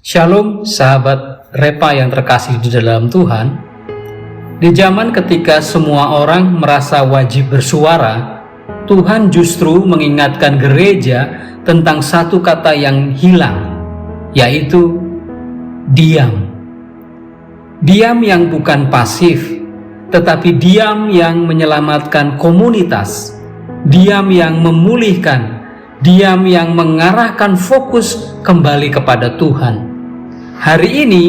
Shalom sahabat Repa yang terkasih di dalam Tuhan. Di zaman ketika semua orang merasa wajib bersuara, Tuhan justru mengingatkan gereja tentang satu kata yang hilang, yaitu diam. Diam yang bukan pasif, tetapi diam yang menyelamatkan komunitas, diam yang memulihkan, diam yang mengarahkan fokus kembali kepada Tuhan. Hari ini,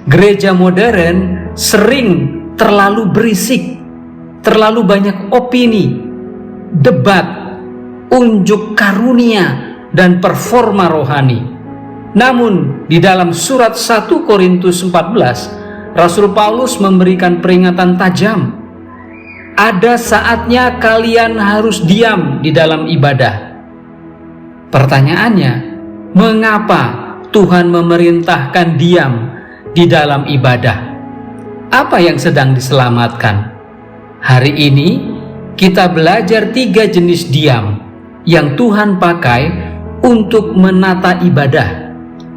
gereja modern sering terlalu berisik, terlalu banyak opini, debat, unjuk karunia, dan performa rohani. Namun, di dalam surat 1 Korintus 14, Rasul Paulus memberikan peringatan tajam. Ada saatnya kalian harus diam di dalam ibadah. Pertanyaannya, mengapa Tuhan memerintahkan diam di dalam ibadah? Apa yang sedang diselamatkan? Hari ini kita belajar 3 jenis diam yang Tuhan pakai untuk menata ibadah,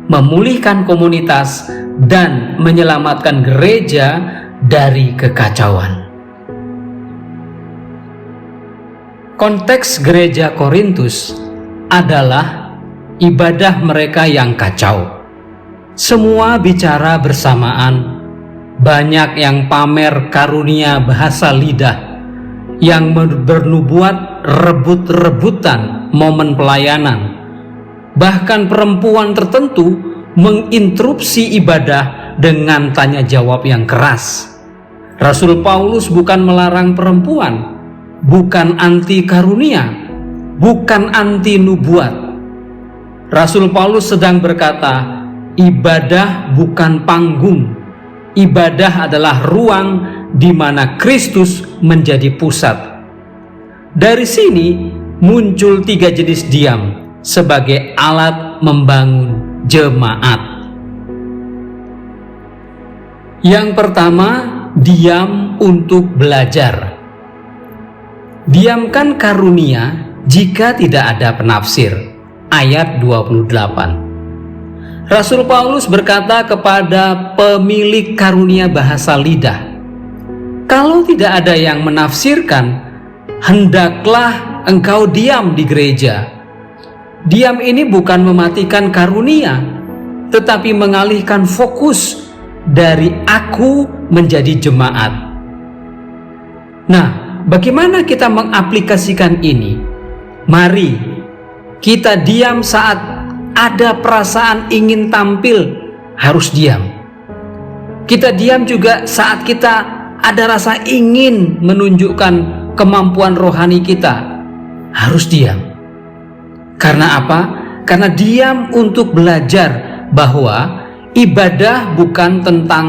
memulihkan komunitas, dan menyelamatkan gereja dari kekacauan. Konteks gereja Korintus adalah ibadah mereka yang kacau. Semua bicara bersamaan, banyak yang pamer karunia bahasa lidah, yang bernubuat rebut-rebutan momen pelayanan. Bahkan perempuan tertentu menginterupsi ibadah dengan tanya jawab yang keras. Rasul Paulus bukan melarang perempuan, bukan anti karunia, bukan anti nubuat. Rasul Paulus sedang berkata, ibadah bukan panggung. Ibadah adalah ruang di mana Kristus menjadi pusat. Dari sini muncul 3 jenis diam sebagai alat membangun jemaat. Yang pertama, diam untuk belajar. Diamkan karunia jika tidak ada penafsir. Ayat 28. Rasul Paulus berkata kepada pemilik karunia bahasa lidah, kalau tidak ada yang menafsirkan, hendaklah engkau diam di gereja. Diam ini bukan mematikan karunia, tetapi mengalihkan fokus dari aku menjadi jemaat. Nah, bagaimana kita mengaplikasikan ini? Mari kita diam saat ada perasaan ingin tampil, harus diam. Kita diam juga saat kita ada rasa ingin menunjukkan kemampuan rohani kita, harus diam. Karena apa? Karena diam untuk belajar bahwa ibadah bukan tentang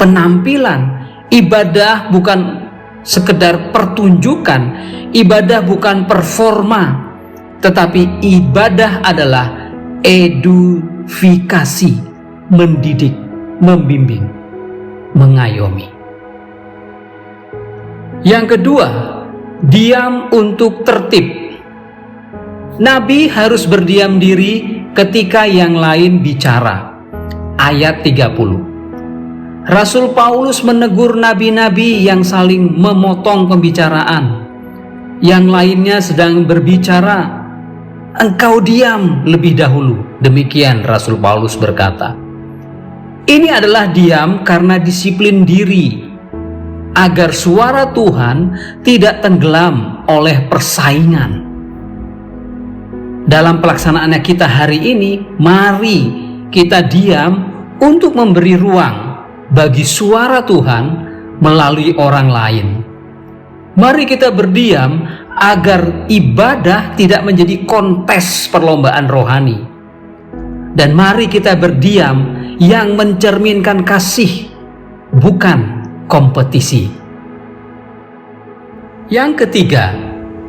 penampilan, ibadah bukan sekedar pertunjukan, ibadah bukan performa, tetapi ibadah adalah edifikasi, mendidik, membimbing, mengayomi. Yang kedua, diam untuk tertib. Nabi harus berdiam diri ketika yang lain bicara. Ayat 30. Rasul Paulus menegur nabi-nabi yang saling memotong pembicaraan. Yang lainnya sedang berbicara, engkau diam lebih dahulu. Demikian Rasul Paulus berkata. Ini adalah diam karena disiplin diri, agar suara Tuhan tidak tenggelam oleh persaingan. Dalam pelaksanaannya kita hari ini, mari kita diam untuk memberi ruang bagi suara Tuhan melalui orang lain. Mari kita berdiam agar ibadah tidak menjadi kontes perlombaan rohani. Dan mari kita berdiam yang mencerminkan kasih, bukan kompetisi. Yang ketiga,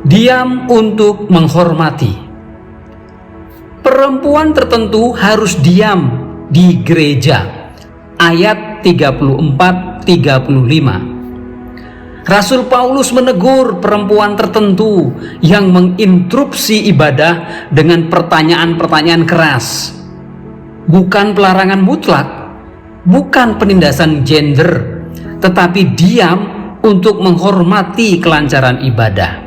diam untuk menghormati. Perempuan tertentu harus diam di gereja. Ayat 34-35. Rasul Paulus menegur perempuan tertentu yang menginterupsi ibadah dengan pertanyaan-pertanyaan keras. bukan pelarangan mutlak, bukan penindasan gender, tetapi diam untuk menghormati kelancaran ibadah.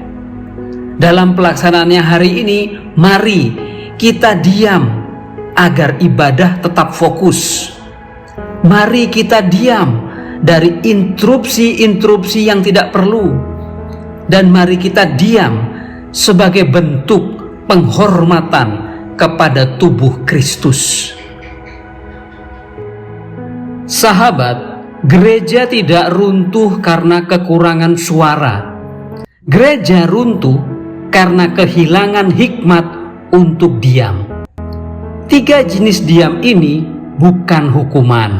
Dalam pelaksanaannya hari ini, mari kita diam agar ibadah tetap fokus. Mari kita diam dari interupsi-interupsi yang tidak perlu. Dan mari kita diam sebagai bentuk penghormatan kepada tubuh Kristus. Sahabat, gereja tidak runtuh karena kekurangan suara. Gereja runtuh karena kehilangan hikmat untuk diam. 3 jenis diam ini bukan hukuman,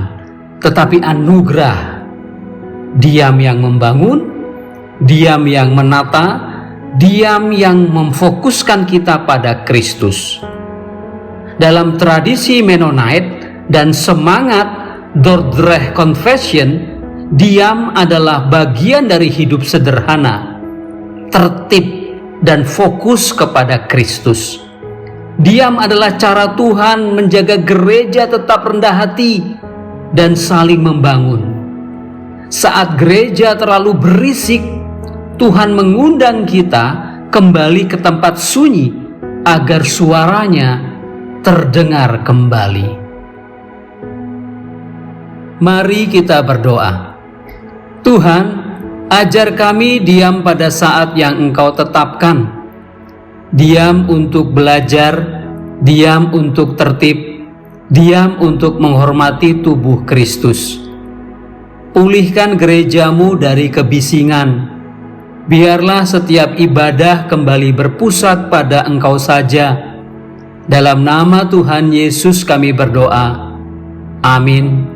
tetapi anugerah. Diam yang membangun, diam yang menata, diam yang memfokuskan kita pada Kristus. Dalam tradisi Mennonite dan semangat Dordrecht Confession, diam adalah bagian dari hidup sederhana, tertib, dan fokus kepada Kristus. Diam adalah cara Tuhan menjaga gereja tetap rendah hati dan saling membangun. Saat gereja terlalu berisik, Tuhan mengundang kita kembali ke tempat sunyi agar suaranya terdengar kembali. Mari kita berdoa. Tuhan, ajar kami diam pada saat yang Engkau tetapkan. Diam untuk belajar, diam untuk tertib, diam untuk menghormati tubuh Kristus. Pulihkan gerejamu dari kebisingan. Biarlah setiap ibadah kembali berpusat pada Engkau saja. Dalam nama Tuhan Yesus kami berdoa. Amin.